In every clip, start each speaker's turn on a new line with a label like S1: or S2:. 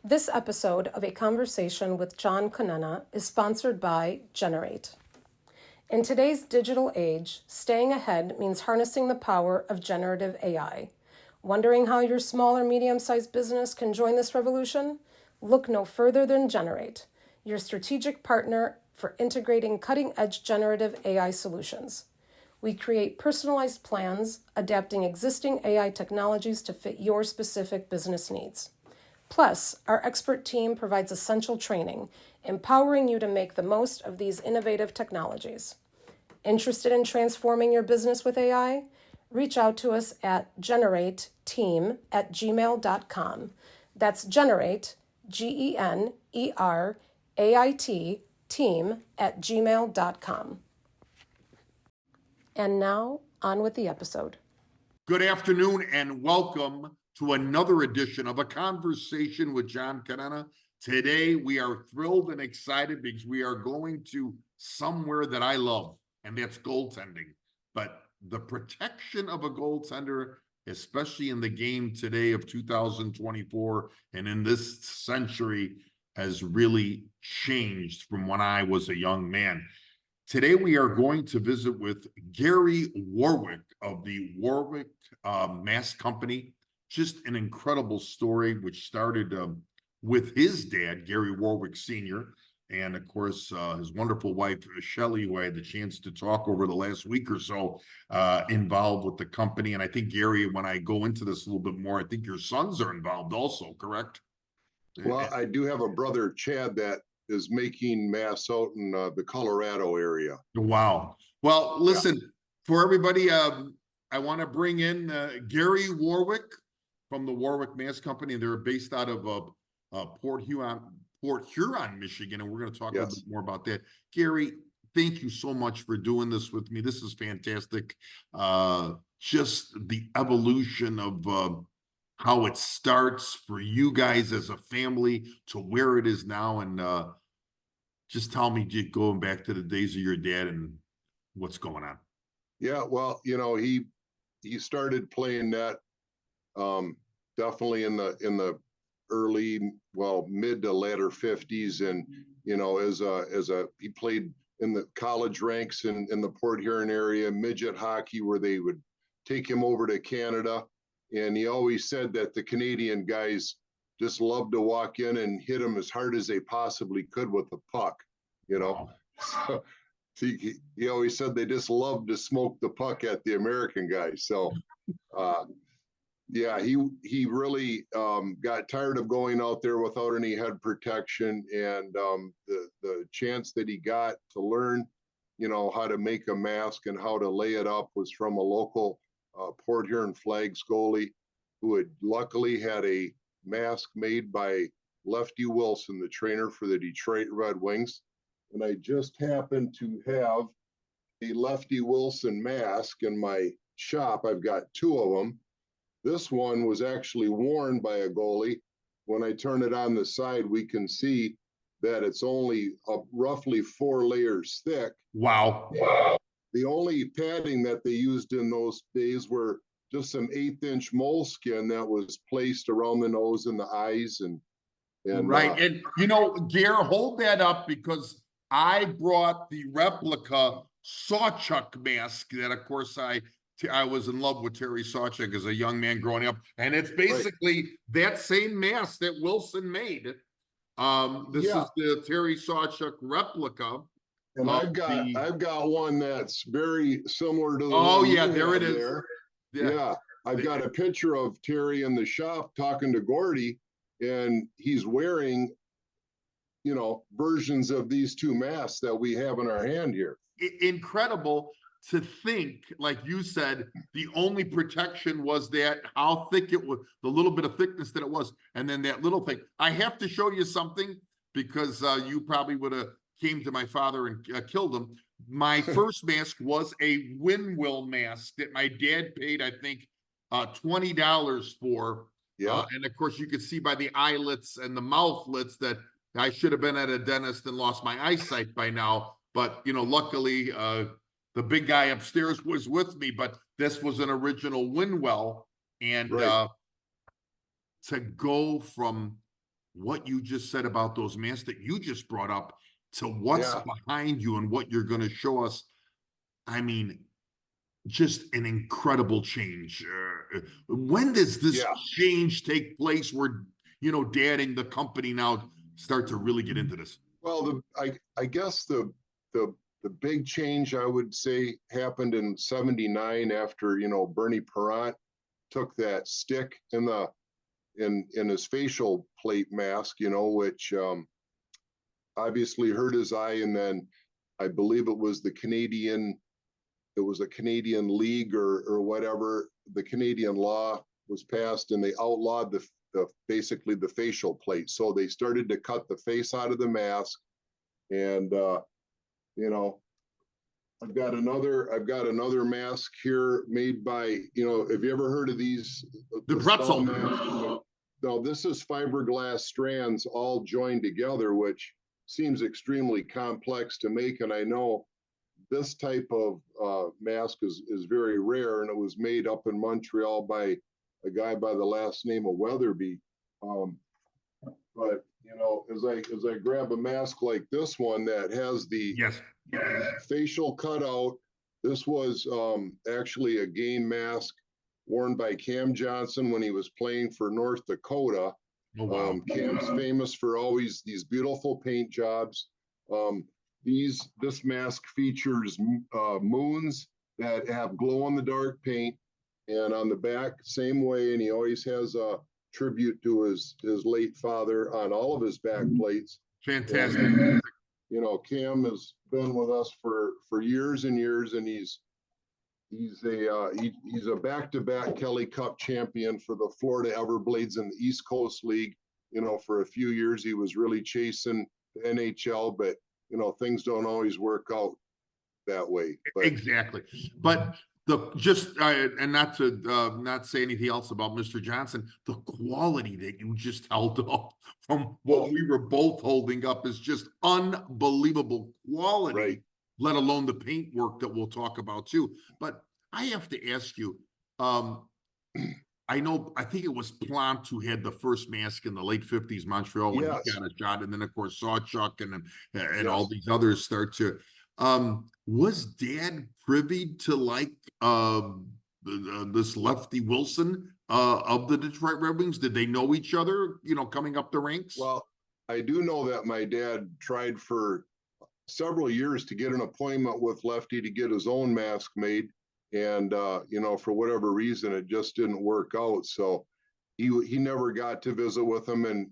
S1: This episode of A Conversation with John Conenna is sponsored by Generate. In today's digital age, staying ahead means harnessing the power of generative AI. Wondering how your small or medium-sized business can join this revolution? Look no further than Generate, your strategic partner for integrating cutting-edge generative AI solutions. We create personalized plans, adapting existing AI technologies to fit your specific business needs. Plus, our expert team provides essential training, empowering you to make the most of these innovative technologies. Interested in transforming your business with AI? Reach out to us at generateteam@gmail.com. That's generate, GENERAIT, team@gmail.com. And now, on with the episode.
S2: Good afternoon and welcome to another edition of A Conversation with John Conenna. Today, we are thrilled and excited because we are going to somewhere that I love, and that's goaltending. But the protection of a goaltender, especially in the game today of 2024 and in this century, has really changed from when I was a young man. Today, we are going to visit with Gary Warwick of the Warwick Mask Company. Just an incredible story, which started with his dad, Gary Warwick Sr., and of course, his wonderful wife, Shelley, who I had the chance to talk over the last week or so, involved with the company. And I think, Gary, when I go into this a little bit more, I think your sons are involved also, correct?
S3: Well, I do have a brother, Chad, that is making masks out in the Colorado area.
S2: Wow. Well, listen, for everybody, I want to bring in Gary Warwick from the Warwick Mask Company. They're based out of Port Huron, Michigan, and we're going to talk a little bit more about that. Gary, thank you so much for doing this with me. This is fantastic. Just the evolution of how it starts for you guys as a family to where it is now, and just tell me, going back to the days of your dad and what's going on.
S3: Yeah, well, you know, he started playing net definitely in the early, well, mid to later 50s, and you know, he played in the college ranks in the Port Huron area, midget hockey, where they would take him over to Canada. And he always said that the Canadian guys just loved to walk in and hit him as hard as they possibly could with the puck, you know. So he always said they just loved to smoke the puck at the American guys. So, yeah, he really got tired of going out there without any head protection. And the chance that he got to learn, you know, how to make a mask and how to lay it up was from a local Port Huron Flags goalie who had luckily had a mask made by Lefty Wilson, the trainer for the Detroit Red Wings. And I just happened to have a Lefty Wilson mask in my shop. I've got two of them. This one was actually worn by a goalie. When I turn it on the side, we can see that it's only roughly 4 layers thick.
S2: Wow.
S3: The only padding that they used in those days were just some 1/8-inch moleskin that was placed around the nose and the eyes. And
S2: right. And, you know, Gare, hold that up, because I brought the replica Sawchuk mask that, of course, I was in love with Terry Sawchuk as a young man growing up. And it's basically that same mask that Wilson made. This is the Terry Sawchuk replica.
S3: And I've got one that's very similar to the
S2: one there it is.
S3: There. Yeah. I've got a picture of Terry in the shop talking to Gordy, and he's wearing, you know, versions of these two masks that we have in our hand here.
S2: Incredible to think, like you said, the only protection was that how thick it was, the little bit of thickness that it was, and then that little thing. I have to show you something, because you probably would have came to my father and killed him. My first mask was a windmill mask that my dad paid, I think, $20 for.
S3: Yeah.
S2: And of course, you could see by the eyelets and the mouthlets that I should have been at a dentist and lost my eyesight by now. But, you know, luckily, the big guy upstairs was with me, but this was an original windmill. And to go from what you just said about those masks that you just brought up to what's
S3: Yeah.
S2: behind you and what you're going to show us. I mean, just an incredible change. When does this
S3: Yeah.
S2: change take place where, Dad and the company now start to really get into this?
S3: Well, I guess the big change I would say happened in '79 after, Bernie Perrant took that stick in his facial plate mask, which obviously hurt his eye. And then I believe it was a Canadian league or whatever. The Canadian law was passed and they outlawed the basically the facial plate. So they started to cut the face out of the mask. And you know, I've got another mask here made by, have you ever heard of these?
S2: The
S3: skull
S2: pretzel.
S3: mask? No, this is fiberglass strands all joined together, which seems extremely complex to make. And I know this type of mask is very rare, and it was made up in Montreal by a guy by the last name of Weatherby. But as I grab a mask like this one that has the
S2: Yes.
S3: facial cutout, this was actually a game mask worn by Cam Johnson when he was playing for North Dakota.
S2: Oh, wow.
S3: Cam's famous for always these beautiful paint jobs. This mask features moons that have glow in the dark paint, and on the back, same way. And he always has a tribute to his late father on all of his back plates.
S2: Fantastic.
S3: And, Cam has been with us for years and years, and he's a back-to-back Kelly Cup champion for the Florida Everblades in the East Coast League. For a few years he was really chasing the NHL, but things don't always work out that way. But
S2: Exactly. But and not to not say anything else about Mr. Johnson, the quality that you just held up from what we were both holding up is just unbelievable quality,
S3: right.
S2: let alone the paint work that we'll talk about too. But I have to ask you, I think it was Plant who had the first mask in the late 50s Montreal when he got a shot, and then of course Sawchuk and all these others start to. Was Dad privy to this Lefty Wilson of the Detroit Red Wings? Did they know each other, coming up the ranks?
S3: Well, I do know that my dad tried for several years to get an appointment with Lefty to get his own mask made. And, for whatever reason, it just didn't work out. So he never got to visit with him and,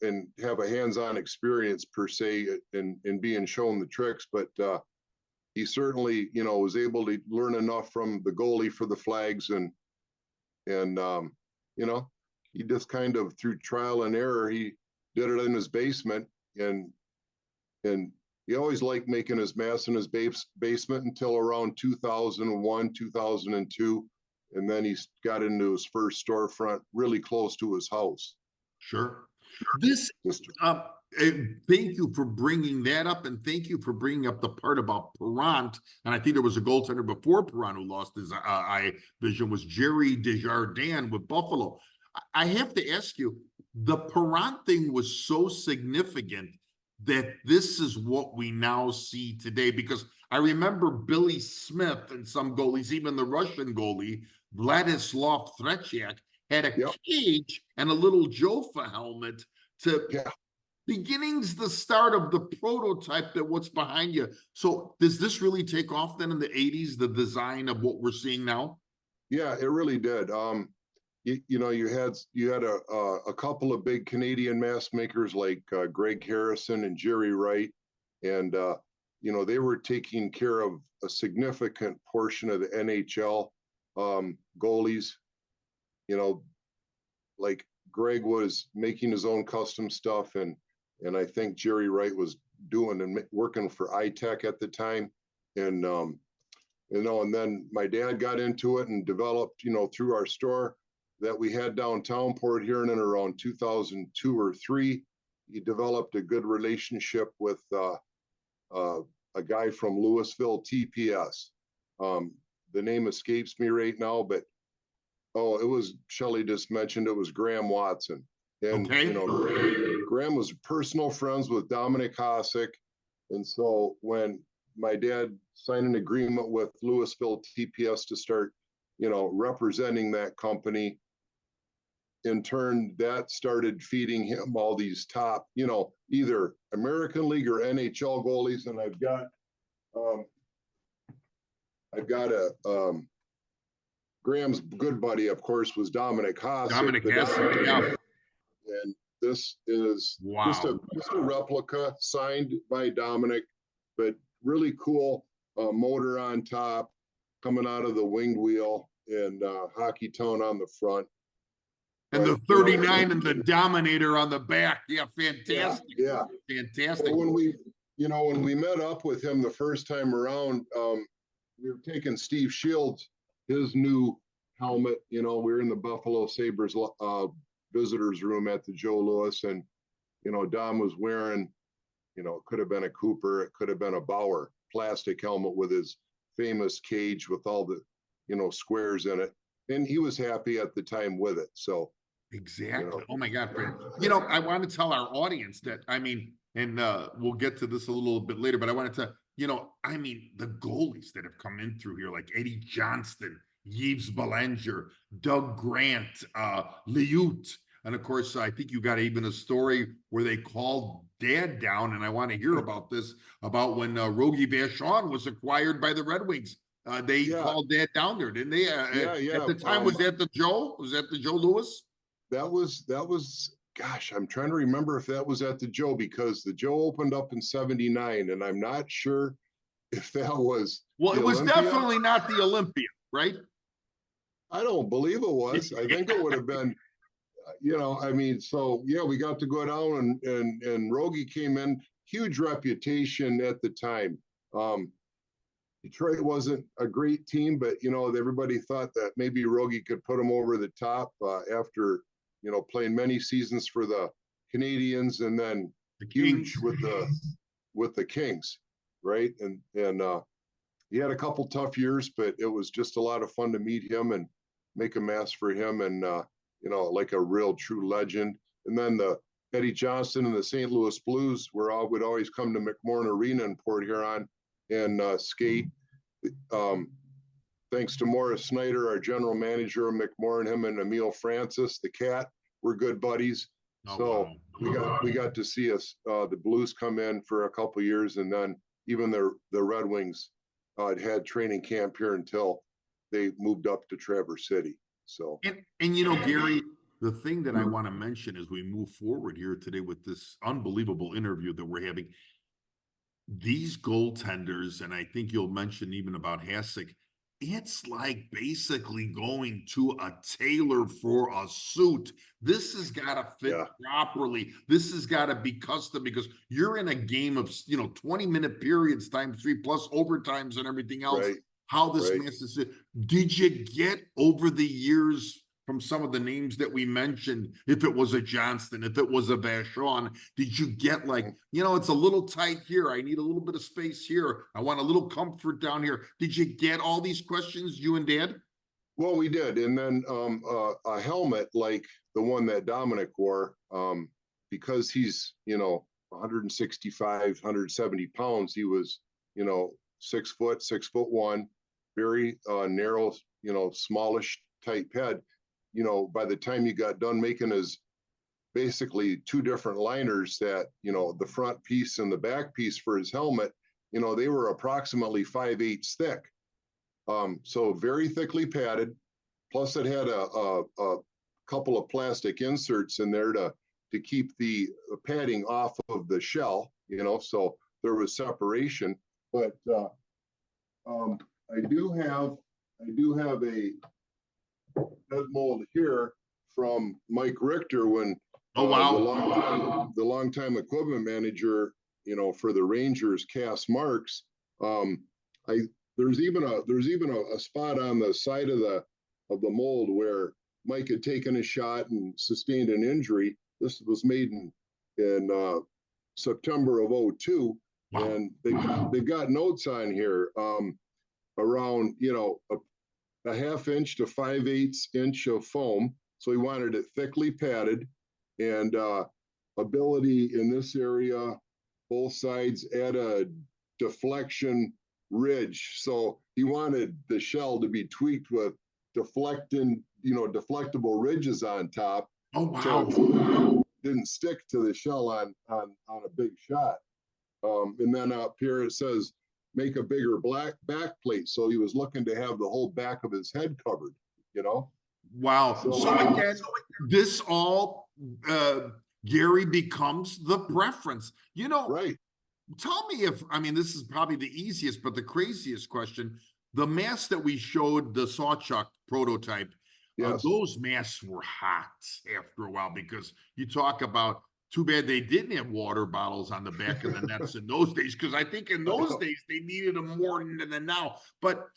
S3: and have a hands-on experience per se in being shown the tricks. But he certainly, was able to learn enough from the goalie for the Flags. And he just kind of, through trial and error, he did it in his basement. And he always liked making his masks in his basement until around 2001, 2002. And then he got into his first storefront really close to his house.
S2: Sure. Thank you for bringing that up, and thank you for bringing up the part about Perrant. And I think there was a goaltender before Perrant who lost his eye vision, was Jerry Desjardins with Buffalo. I have to ask you, the Perrant thing was so significant that this is what we now see today, because I remember Billy Smith and some goalies, even the Russian goalie, Vladislav Tretiak, had a cage and a little Jofa helmet to beginnings, the start of the prototype that what's behind you. So does this really take off then in the 80s, the design of what we're seeing now?
S3: Yeah, it really did. You had a couple of big Canadian mask makers like Greg Harrison and Jerry Wright, and they were taking care of a significant portion of the NHL goalies. Like Greg was making his own custom stuff, and I think Jerry Wright was doing and working for iTech at the time, and and then my dad got into it and developed, through our store that we had downtown Port Huron in around 2002 or 3. He developed a good relationship with a guy from Louisville, TPS. The name escapes me right now, but it was, Shelley just mentioned, it was Graham Watson. And,
S2: Okay.
S3: Graham was personal friends with Dominic Hasek. And so when my dad signed an agreement with Louisville TPS to start, representing that company, in turn, that started feeding him all these top, either American League or NHL goalies. And I've got Graham's good buddy, of course, was Dominic Hasek.
S2: Dominic Hasek, yeah.
S3: And this is just a replica signed by Dominic, but really cool motor on top, coming out of the winged wheel, and Hockey Town on the front.
S2: And the 39 and the Dominator on the back. Yeah, fantastic.
S3: Yeah.
S2: Fantastic.
S3: Well, when we met up with him the first time around, we were taking Steve Shields, his new helmet. We were in the Buffalo Sabres visitors room at the Joe Louis, and Dom was wearing, it could have been a Cooper, it could have been a Bauer plastic helmet with his famous cage with all the squares in it, and he was happy at the time with it. So
S2: exactly. Oh my God, Brad. I want to tell our audience that, and we'll get to this a little bit later, but I wanted to, the goalies that have come in through here, like Eddie Johnston, Yves Belanger, Doug Grant, Liut. And of course, I think you got even a story where they called Dad down, and I want to hear about this, about when Rogie Vachon was acquired by the Red Wings. They called Dad down there, didn't they? At the time, was that the Joe? Was that the Joe Louis?
S3: That was, gosh, I'm trying to remember if that was at the Joe, because the Joe opened up in '79, and I'm not sure if that was.
S2: Well, it was
S3: Olympia.
S2: Definitely not the Olympia, right?
S3: I don't believe it was. I think it would have been, so yeah, we got to go down, and Rogie came in, huge reputation at the time. Detroit wasn't a great team, but everybody thought that maybe Rogie could put them over the top after playing many seasons for the Canadians, and then huge with the Kings, right? And he had a couple tough years, but it was just a lot of fun to meet him and make a mask for him, and like a real true legend. And then the Eddie Johnston and the St. Louis Blues would always come to McMorran Arena in Port Huron and skate. Thanks to Morris Snyder, our general manager of McMorran, him and Emil Francis, the Cat, were good buddies. We got to see the Blues come in for a couple years, and then even the Red Wings had training camp here until they moved up to Traverse City. So
S2: and Gary, the thing that I want to mention as we move forward here today with this unbelievable interview that we're having, these goaltenders, and I think you'll mention even about Hasek, it's like basically going to a tailor for a suit. This has got to fit properly. This has got to be custom, because you're in a game of 20-minute periods times 3 plus overtimes and everything else.
S3: Right.
S2: How this mess is. Did you get over the years from some of the names that we mentioned, if it was a Johnston, if it was a Vachon, did you get it's a little tight here, I need a little bit of space here, I want a little comfort down here? Did you get all these questions, you and Dad?
S3: Well, we did. And then a helmet like the one that Dominic wore, because he's 165, 170 pounds, he was 6 foot, 6'1", very narrow, smallish type head. By the time you got done making his basically 2 different liners, that, the front piece and the back piece for his helmet, they were approximately 5/8 thick. So very thickly padded. Plus it had a couple of plastic inserts in there to keep the padding off of the shell, so there was separation. But I do have a head mold here from Mike Richter when the longtime equipment manager, for the Rangers, Cass Marks. There's even a spot on the side of the mold where Mike had taken a shot and sustained an injury. This was made in September of '02, and they've got notes on here around a 1/2 inch to 5/8 inch of foam. So he wanted it thickly padded, and ability in this area, both sides at a deflection ridge. So he wanted the shell to be tweaked with deflectable ridges on top.
S2: Oh, wow.
S3: So it didn't stick to the shell on a big shot. And then up here it says, make a bigger black back plate. So he was looking to have the whole back of his head covered,
S2: Wow. So again, this all, Gary, becomes the preference.
S3: Right.
S2: Tell me this is probably the easiest, but the craziest question. The mask that we showed, the Sawchuck prototype,
S3: Yes.
S2: Those masks were hot after a while, because you talk about, too bad they didn't have water bottles on the back of the nets in those days, because I think in those days they needed them more than now. But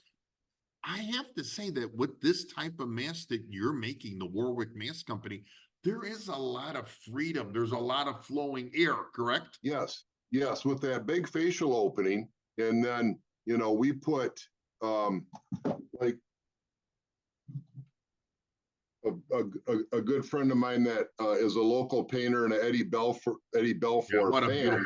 S2: I have to say that with this type of mask that you're making, the Warwick Mask Company, there is a lot of freedom. There's a lot of flowing air, correct?
S3: Yes. Yes. With that big facial opening. And then, we put like a good friend of mine that is a local painter and an Eddie Belfour fan.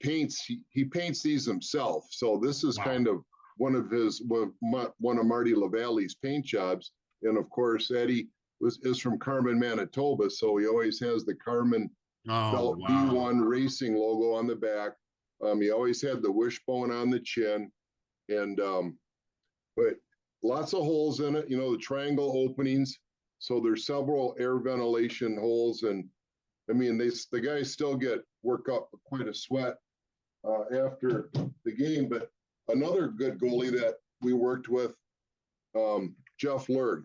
S3: He paints these himself. So this is kind of one of Marty LaValle's paint jobs. And of course, Eddie is from Carmen, Manitoba. So he always has the Carmen Belt B1 Racing logo on the back. He always had the wishbone on the chin. And but lots of holes in it, the triangle openings. So there's several air ventilation holes. And the guys still get work up quite a sweat after the game. But another good goalie that we worked with, Jeff Lerg.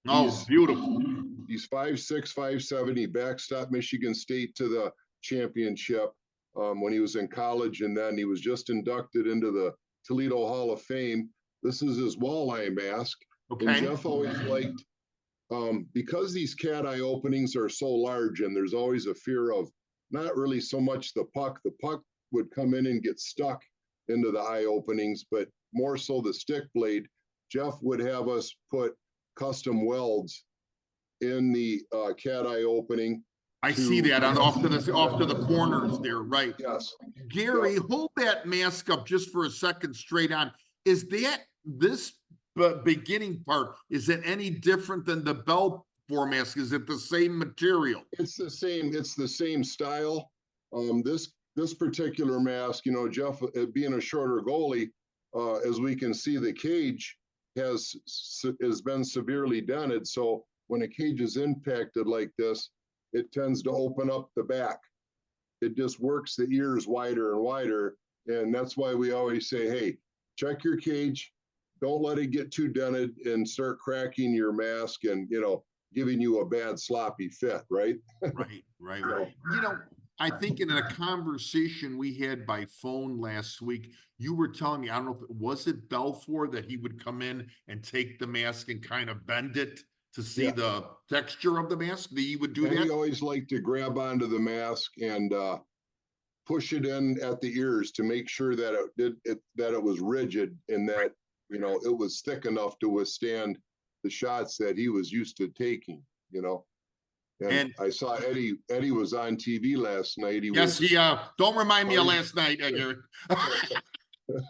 S2: Oh, beautiful.
S3: He's 5'6", 5'7". He backstopped Michigan State to the championship when he was in college. And then he was just inducted into the Toledo Hall of Fame. This is his walleye mask. Okay. And Jeff always liked, because these cat eye openings are so large and there's always a fear of not really so much the puck. The puck would come in and get stuck into the eye openings, but more so the stick blade. Jeff would have us put custom welds in the cat eye opening.
S2: I see that off to the corners there, right?
S3: Yes.
S2: Gary, hold that mask up just for a second straight on. Is that this beginning part, is it any different than the Belfour mask? Is it the same material?
S3: It's the same style. This particular mask, Jeff, being a shorter goalie, as we can see, the cage has been severely dented. So when a cage is impacted like this, it tends to open up the back. It just works the ears wider and wider. And that's why we always say, hey, check your cage. Don't let it get too dented and start cracking your mask and, giving you a bad sloppy fit, right?
S2: Right. I think in a conversation we had by phone last week, you were telling me, I don't know if was it Belfour that he would come in and take the mask and kind of bend it to see the texture of the mask, that he would do that?
S3: He always liked to grab onto the mask and push it in at the ears to make sure that it was rigid and that it was thick enough to withstand the shots that he was used to taking. And I saw Eddie was on TV last night.
S2: Don't remind me of last night, Gary.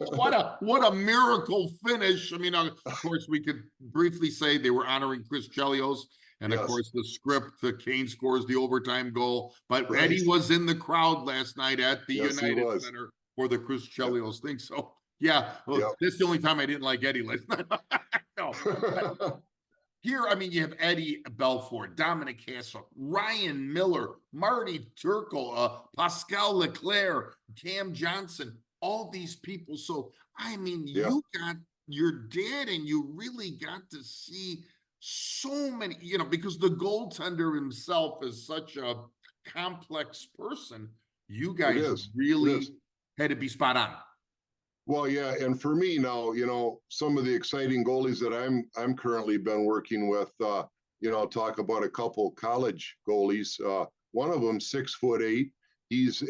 S2: What a miracle finish. Of course, we could briefly say they were honoring Chris Chelios. And of course, the script, Kane scores the overtime goal. But Eddie was in the crowd last night at the United Center for the Chris Chelios thing. So, that's the only time I didn't like Eddie last night. No. Here, you have Eddie Belfour, Dominic Hasselhoff, Ryan Miller, Marty Turkle, Pascal Leclerc, Cam Johnson, all these people. So, you got your dad and you really got to see so many, because the goaltender himself is such a complex person. You guys really had to be spot on.
S3: Well, yeah, and for me now, some of the exciting goalies that I'm currently been working with, talk about a couple college goalies. One of them 6'8". He's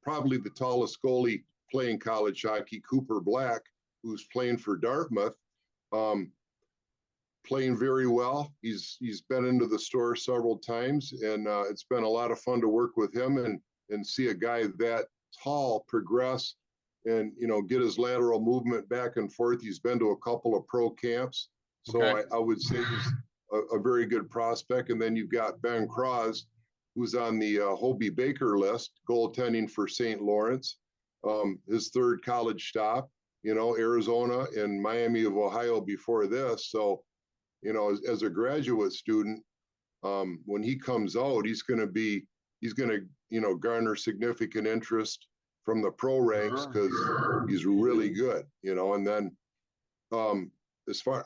S3: probably the tallest goalie playing college hockey, Cooper Black, who's playing for Dartmouth. playing very well. He's been into the store several times, and it's been a lot of fun to work with him and see a guy that tall progress and get his lateral movement back and forth. He's been to a couple of pro camps, so
S2: Okay.
S3: I would say he's a very good prospect. And then you've got Ben Cross, who's on the Hobie Baker list, goaltending for St. Lawrence. His third college stop, Arizona and Miami of Ohio before this. So, as a graduate student, when he comes out, he's going to garner significant interest from the pro ranks because he's really good, and then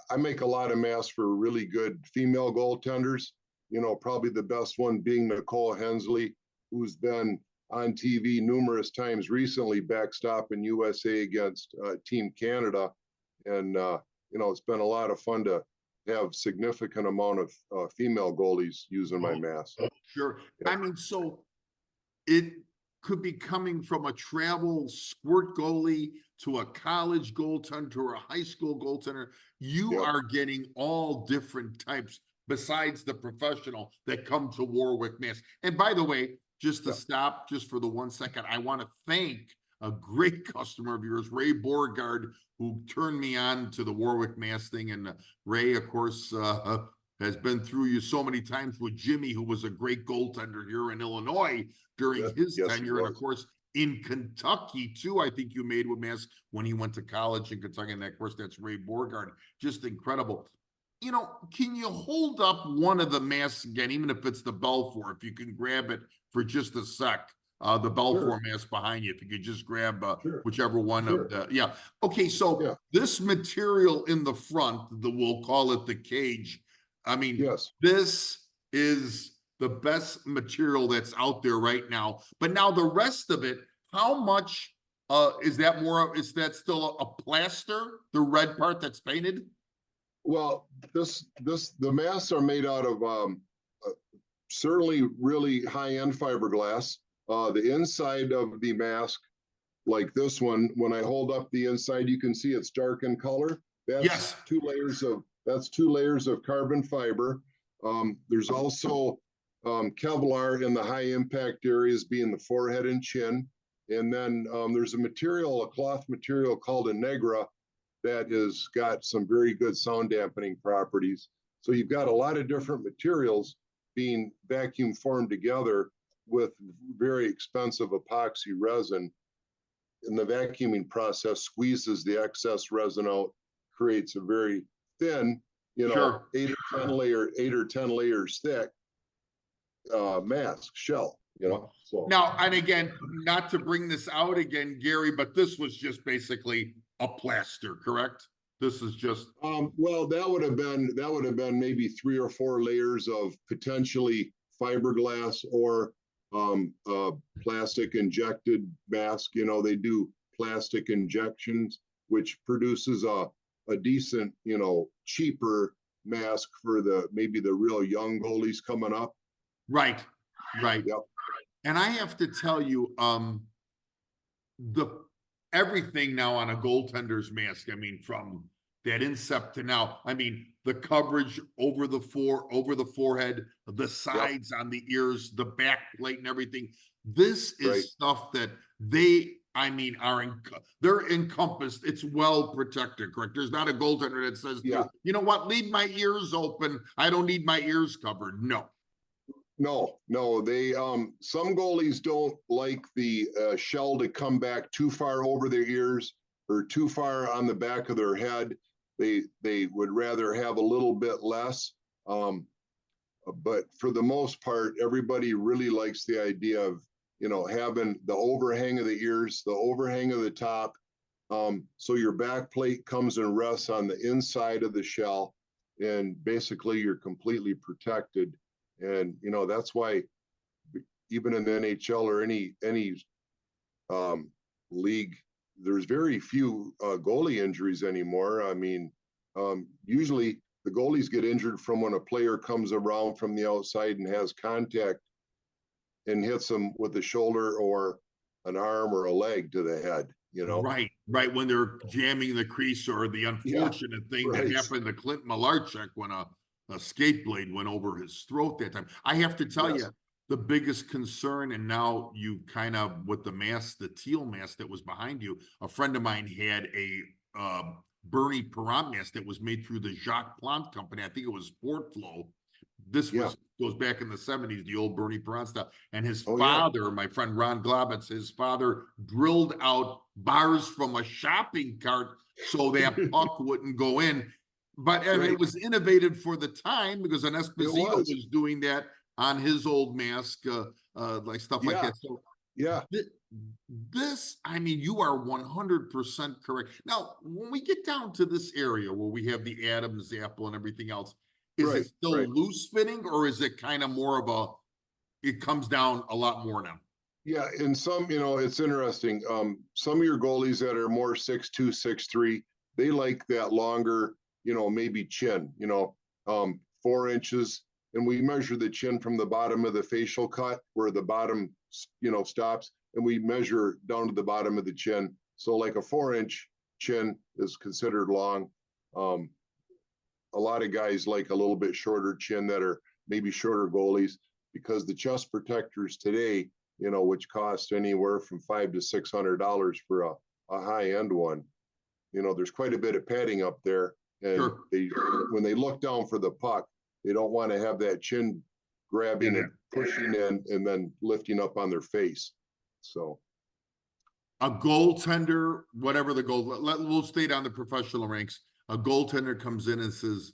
S3: I make a lot of masks for really good female goaltenders, probably the best one being Nicole Hensley, who's been on TV numerous times recently, backstopping USA against Team Canada. And, it's been a lot of fun to have significant amount of female goalies using my mask.
S2: Sure.
S3: Yep.
S2: I mean, so it could be coming from a travel squirt goalie to a college goaltender or a high school goaltender. You
S3: Yep.
S2: are getting all different types besides the professional that come to Warwick Masks. And by the way, just to stop just for the 1 second, I want to thank a great customer of yours, Ray Borgard, who turned me on to the Warwick Mask thing. And Ray, of course, has been through you so many times with Jimmy, who was a great goaltender here in Illinois during his tenure. And of course, in Kentucky too, I think you made with Mask when he went to college in Kentucky. And of course, that's Ray Borgard. Just incredible. Can you hold up one of the masks again, even if it's the Belfour, if you can grab it for just a sec, the Belfour mask behind you, if you could just grab whichever one of the, Okay, so this material in the front, we'll call it the cage. I mean, this is the best material that's out there right now. But now the rest of it, how much is that still a plaster, the red part that's painted?
S3: Well, the masks are made out of certainly really high-end fiberglass. The inside of the mask, like this one, when I hold up the inside, you can see it's dark in color. That's two layers of carbon fiber. There's also Kevlar in the high impact areas, being the forehead and chin. And then there's a cloth material called a Negra that has got some very good sound dampening properties. So you've got a lot of different materials being vacuum formed together with very expensive epoxy resin. And the vacuuming process squeezes the excess resin out, creates a very thin, 8 or 10 layers thick mask shell, So
S2: now, and again, not to bring this out again, Gary, but this was just basically a plaster, correct? This is just
S3: well, that would have been maybe 3 or 4 layers of potentially fiberglass or plastic injected mask. They do plastic injections, which produces a decent, cheaper mask for maybe the real young goalies coming up.
S2: Right.
S3: Yep.
S2: And I have to tell you, everything now on a goaltender's mask, I mean, from that incept to now, I mean, the coverage over the forehead, the sides on the ears, the back plate and everything. This is stuff that they're encompassed. It's well protected, correct? There's not a goaltender that says, you know what, leave my ears open. I don't need my ears covered. No,
S3: they some goalies don't like the shell to come back too far over their ears or too far on the back of their head. They would rather have a little bit less. But for the most part, everybody really likes the idea of, having the overhang of the ears, the overhang of the top. So your back plate comes and rests on the inside of the shell, and basically you're completely protected. And, that's why even in the NHL or any league, there's very few goalie injuries anymore. I mean, usually the goalies get injured from when a player comes around from the outside and has contact and hits them with the shoulder or an arm or a leg to the head.
S2: Right, right. When they're jamming the crease, or the unfortunate thing that
S3: right.
S2: happened to Clint Malarchuk when a skate blade went over his throat that time. I have to tell you, the biggest concern, and now you kind of, with the mask, the teal mask that was behind you, a friend of mine had a Bernie Perrant mask that was made through the Jacques Plante company. I think it was Sport Flow. This goes back in the 70s, the old Bernie Perrant stuff. And his father, my friend Ron Globitz, his father drilled out bars from a shopping cart so that puck wouldn't go in. But I mean, it was innovative for the time, because an Esposito was doing that on his old mask, like stuff like that. So this, I mean, you are 100% correct. Now, when we get down to this area where we have the Adam's apple and everything else, is it still loose fitting, or is it kind of more of a, it comes down a lot more now?
S3: Yeah, and some, it's interesting. Some of your goalies that are more 6'2", 6'3", they like that longer, maybe chin, 4 inches. And we measure the chin from the bottom of the facial cut, where the bottom, stops, and we measure down to the bottom of the chin. So like a 4-inch chin is considered long. A lot of guys like a little bit shorter chin that are maybe shorter goalies, because the chest protectors today, which cost anywhere from $500 to $600 for a high-end one, there's quite a bit of padding up there. And when they look down for the puck, they don't want to have that chin grabbing and pushing in and then lifting up on their face. So
S2: a goaltender, whatever the goal, we'll stay down the professional ranks. A goaltender comes in and says,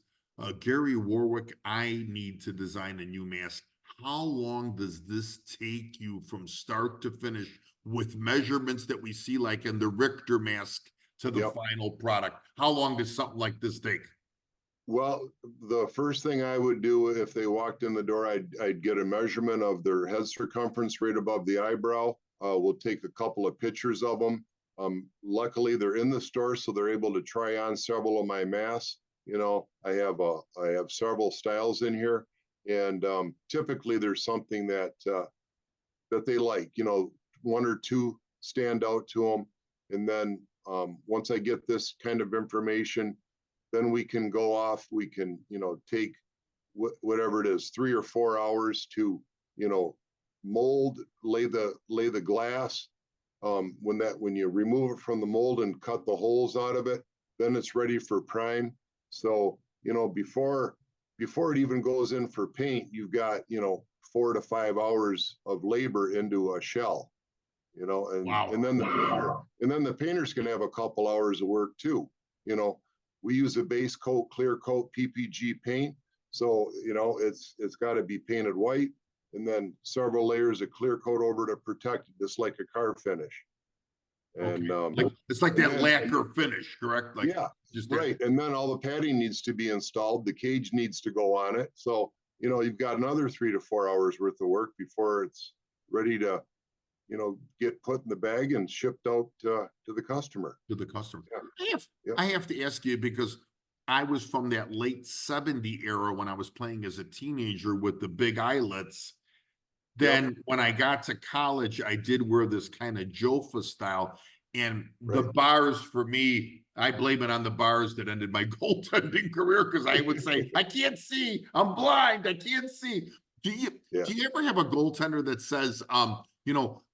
S2: Gary Warwick, I need to design a new mask. How long does this take you from start to finish, with measurements that we see like in the Richter mask to the final product? How long does something like this take?
S3: Well, the first thing I would do if they walked in the door, I'd get a measurement of their head circumference right above the eyebrow. We'll take a couple of pictures of them. Luckily, they're in the store, so they're able to try on several of my masks. I have several styles in here, and typically there's something that they like. 1 or 2 stand out to them, and then once I get this kind of information, then we can go off. We can take whatever it is, 3 or 4 hours to mold, lay the glass. When you remove it from the mold and cut the holes out of it, then it's ready for prime. So, before it even goes in for paint, you've got, 4 to 5 hours of labor into a shell, and then the painter's going to have a couple hours of work too. We use a base coat, clear coat PPG paint. So, it's got to be painted white, and then several layers of clear coat over to protect it, just like a car finish. And
S2: it's like that lacquer finish, correct? Like,
S3: right. And then all the padding needs to be installed. The cage needs to go on it. So, you've got another 3 to 4 hours worth of work before it's ready to, get put in the bag and shipped out to the customer.
S2: I have to ask you, because I was from that late 70 era when I was playing as a teenager with the big eyelets. Then when I got to college, I did wear this kind of Jofa style, and the bars, for me, I blame it on the bars that ended my goaltending career, because I would say, I can't see, I'm blind, I can't see. Do you ever have a goaltender that says,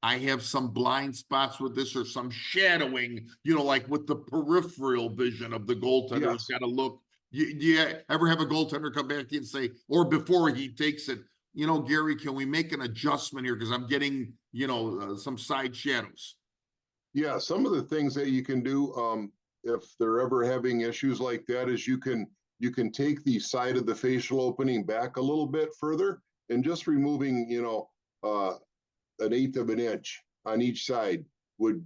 S2: I have some blind spots with this, or some shadowing, like with the peripheral vision of the goaltender, has got to look. Do you ever have a goaltender come back to you and say, or before he takes it, Gary, can we make an adjustment here? Because I'm getting, some side shadows.
S3: Yeah, some of the things that you can do, if they're ever having issues like that, is you can take the side of the facial opening back a little bit further, and just removing, 1/8 of an inch on each side would,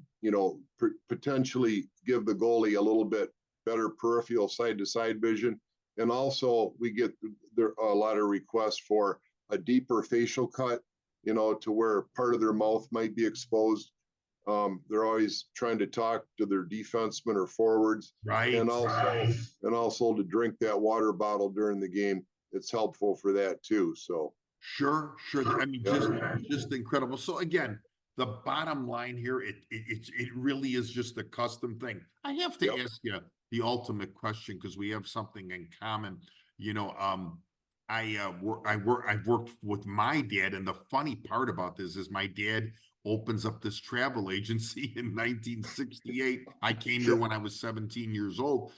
S3: potentially give the goalie a little bit better peripheral side-to-side vision. And also, we get a lot of requests for a deeper facial cut, to where part of their mouth might be exposed. They're always trying to talk to their defensemen or forwards,
S2: right?
S3: And also to drink that water bottle during the game. It's helpful for that too. So
S2: sure. I mean, just incredible. So again, the bottom line here, it really is just a custom thing. I have to ask you the ultimate question because we have something in common. You know, I've worked with my dad, and the funny part about this is my dad opens up this travel agency in 1968. I came here when I was 17 years old.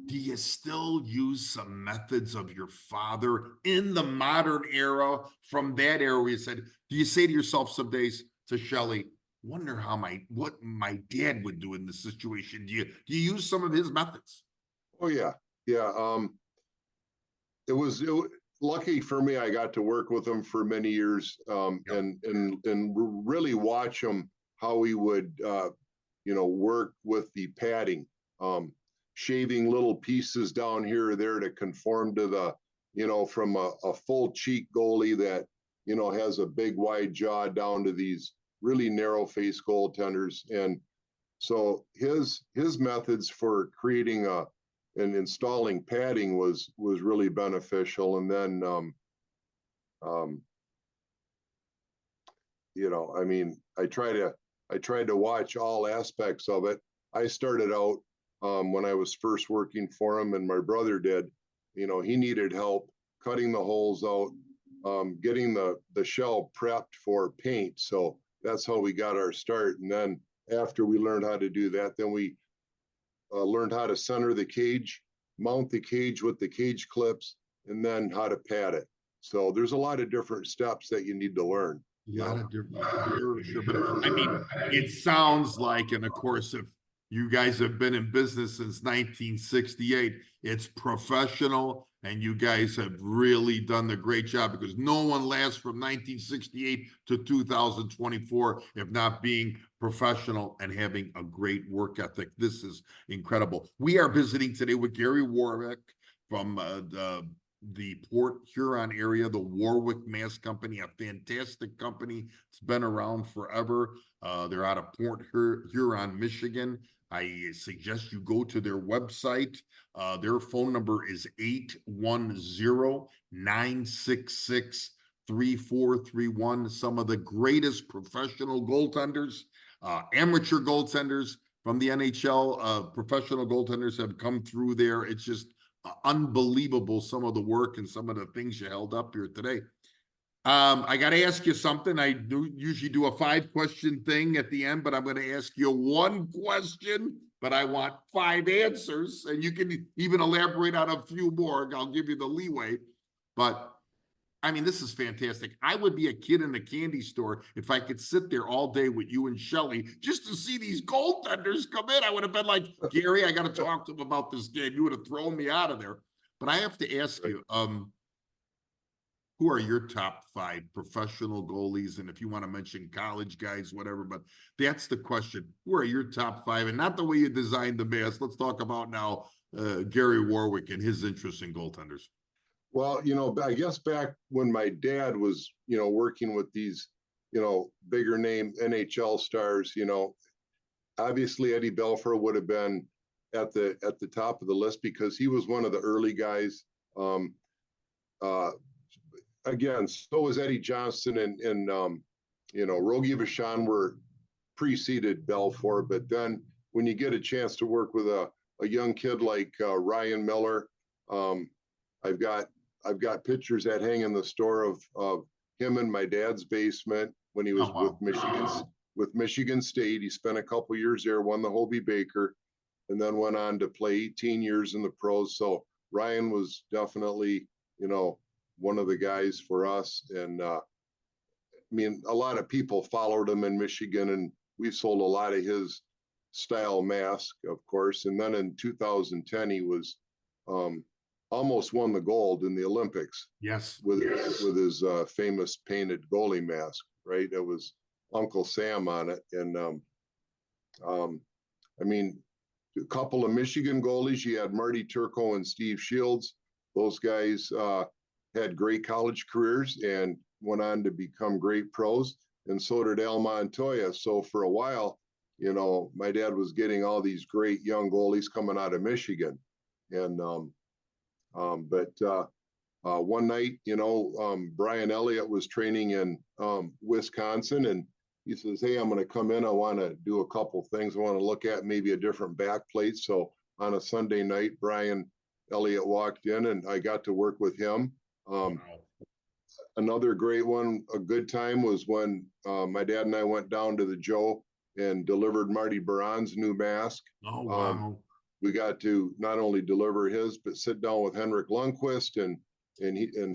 S2: Do you still use some methods of your father in the modern era from that era? Where you said, do you say to yourself some days to Shelley, wonder what my dad would do in this situation? Do you use some of his methods?
S3: Oh yeah, yeah. It was lucky for me. I got to work with him for many years,
S2: Yep.
S3: and really watch him how he would, work with the padding, shaving little pieces down here or there to conform to from a full cheek goalie that has a big wide jaw down to these really narrow face goaltenders. And so his methods for creating and installing padding was really beneficial. And then um, I mean, I tried to watch all aspects of it. I started out when I was first working for him, and my brother did. He needed help cutting the holes out, getting the shell prepped for paint. So that's how we got our start. And then after we learned how to do that, then we learned how to center the cage, mount the cage with the cage clips, and then how to pad it. So there's a lot of different steps that you need to learn.
S2: A lot of different, sure. But I mean, it sounds like, and of course, if you guys have been in business since 1968, it's professional, and you guys have really done the great job because no one lasts from 1968 to 2024 if not being professional and having a great work ethic. This is incredible. We are visiting today with Gary Warwick from the Port Huron area, the Warwick Mask Company, a fantastic company. It's been around forever. They're out of Port Huron, Michigan. I suggest you go to their website. Their phone number is 810-966-3431. Some of the greatest professional goaltenders, amateur goaltenders from the NHL, professional goaltenders have come through there. It's just unbelievable, some of the work and some of the things you held up here today. I got to ask you something. I usually do a 5-question thing at the end, but I'm going to ask you one question, but I want 5 answers, and you can even elaborate on a few more. I'll give you the leeway, but I mean, this is fantastic. I would be a kid in a candy store if I could sit there all day with you and Shelley just to see these goaltenders come in. I would have been like, Gary, I got to talk to him about this game. You would have thrown me out of there. But I have to ask you, who are your top 5 professional goalies? And if you want to mention college guys, whatever, but that's the question. Who are your top 5? And not the way you designed the mask. Let's talk about now Gary Warwick and his interest in goaltenders.
S3: Well, I guess back when my dad was, working with these, bigger name NHL stars, obviously Eddie Belfour would have been at the top of the list because he was one of the early guys. Again, so was Eddie Johnston and Rogie Vachon were preceded Belfour. But then when you get a chance to work with a young kid like Ryan Miller, I've got pictures that hang in the store of him in my dad's basement when he was with Michigan State. He spent a couple years there, won the Hobey Baker, and then went on to play 18 years in the pros. So Ryan was definitely, one of the guys for us. And I mean, a lot of people followed him in Michigan, and we sold a lot of his style mask, of course. And then in 2010, he was almost won the gold in the Olympics.
S2: Yes.
S3: With his famous painted goalie mask, right? It was Uncle Sam on it. And I mean, a couple of Michigan goalies, you had Marty Turco and Steve Shields. Those guys had great college careers and went on to become great pros. And so did Al Montoya. So for a while, my dad was getting all these great young goalies coming out of Michigan. And one night, Brian Elliott was training in Wisconsin, and he says, hey, I'm going to come in. I want to do a couple things. I want to look at maybe a different back plate. So on a Sunday night, Brian Elliott walked in and I got to work with him. Another great one, a good time, was when my dad and I went down to the Joe and delivered Marty Baron's new mask.
S2: Oh, wow.
S3: We got to not only deliver his, but sit down with Henrik Lundqvist, and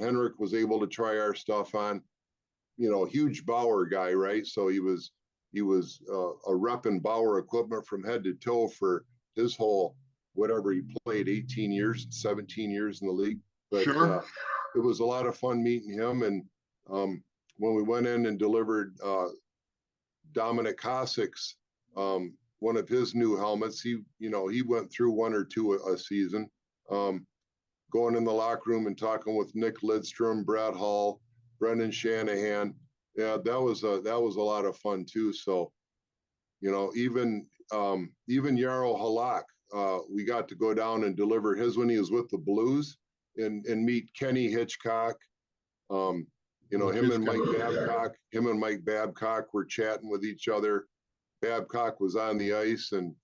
S3: Henrik was able to try our stuff on. You know, huge Bauer guy, right? So he was a rep in Bauer equipment from head to toe for his whole, whatever he played, 18 years, 17 years in the league. But
S2: Sure.
S3: it was a lot of fun meeting him. And when we went in and delivered Dominic Kosik's one of his new helmets, he went through one or two a season. Going in the locker room and talking with Nick Lidstrom, Brad Hall, Brendan Shanahan. Yeah, that was a lot of fun too. So, you know, even Yarrow Halak, we got to go down and deliver his when he was with the Blues and meet Kenny Hitchcock. You know, him and Mike Babcock were chatting with each other. Babcock was on the ice and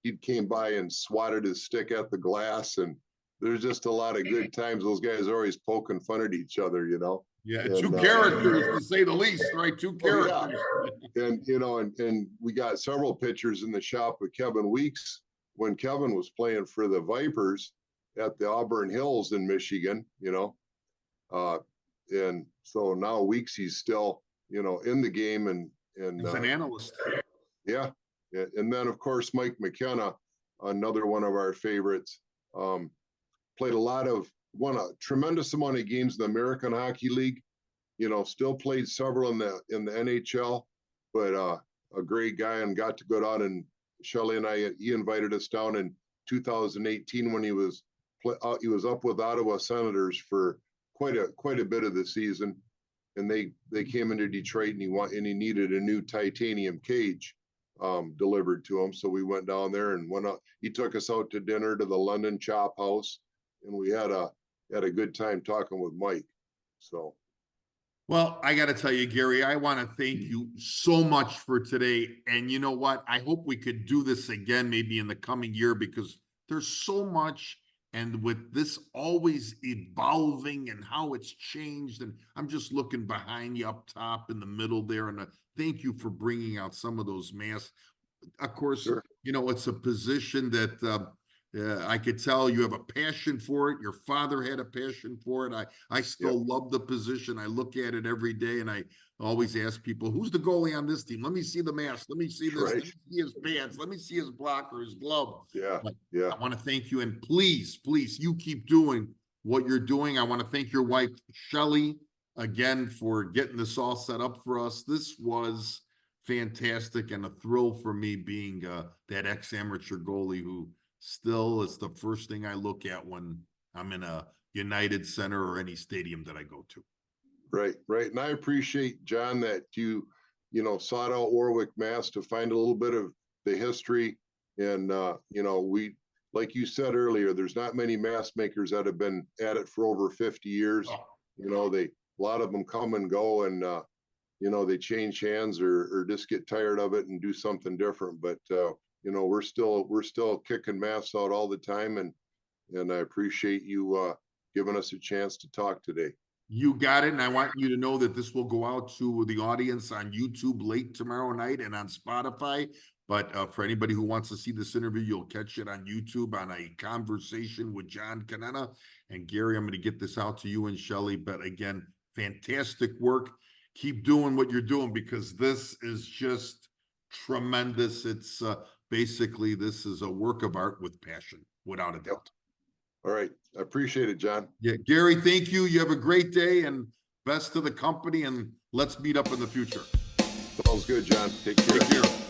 S3: he came by and swatted his stick at the glass, and there's just a lot of good times. Those guys are always poking fun at each other, you know.
S2: Yeah, and, two characters to say the least, right? Two characters.
S3: Yeah. And you know, and we got several pictures in the shop with Kevin Weeks when Kevin was playing for the Vipers at the Auburn Hills in Michigan, you know. And so now Weeks, he's still, you know, in the game and
S2: he's an analyst.
S3: Yeah. And then of course Mike McKenna, another one of our favorites, won a tremendous amount of games in the American Hockey League, you know, still played several in the NHL, but a great guy, and got to go down, and Shelley and he invited us down in 2018 when he was up with Ottawa Senators for quite a bit of the season, and they came into Detroit and he needed a new titanium cage delivered to him. So we went down there and he took us out to dinner to the London Chop House, and we had a good time talking with Mike. So,
S2: well, I got to tell you, Gary, I want to thank you so much for today. And you know what? I hope we could do this again, maybe in the coming year, because there's so much, and with this always evolving and how it's changed. And I'm just looking behind you up top in the middle there. And thank you for bringing out some of those masks. Of course, sure. You know, it's a position that I could tell you have a passion for it. Your father had a passion for it. I still love the position. I look at it every day, and I always ask people, who's the goalie on this team? Let me see the mask. Let me see this. Right. Let me see his pants. Let me see his blocker, his glove.
S3: Yeah.
S2: But
S3: yeah.
S2: I want to thank you. And please, you keep doing what you're doing. I want to thank your wife, Shelley, again, for getting this all set up for us. This was fantastic and a thrill for me, being that ex-amateur goalie who still is the first thing I look at when I'm in a United Center or any stadium that I go to.
S3: Right. And I appreciate, John, that you sought out Warwick Masks to find a little bit of the history. And, you know, like you said earlier, there's not many mask makers that have been at it for over 50 years. Oh. You know, a lot of them come and go, and, you know, they change hands or just get tired of it and do something different. But, you know, we're still kicking masks out all the time, and I appreciate you giving us a chance to talk today.
S2: You got it, and I want you to know that this will go out to the audience on YouTube late tomorrow night and on Spotify. But for anybody who wants to see this interview, you'll catch it on YouTube on a conversation with John Conenna. And Gary, I'm going to get this out to you and Shelley. But again, fantastic work. Keep doing what you're doing, because this is just tremendous. It's basically, this is a work of art with passion, without a doubt.
S3: All right. I appreciate it, John.
S2: Yeah, Gary, thank you. You have a great day, and best to the company, and let's meet up in the future.
S3: Sounds good, John. Take care.
S2: Take care.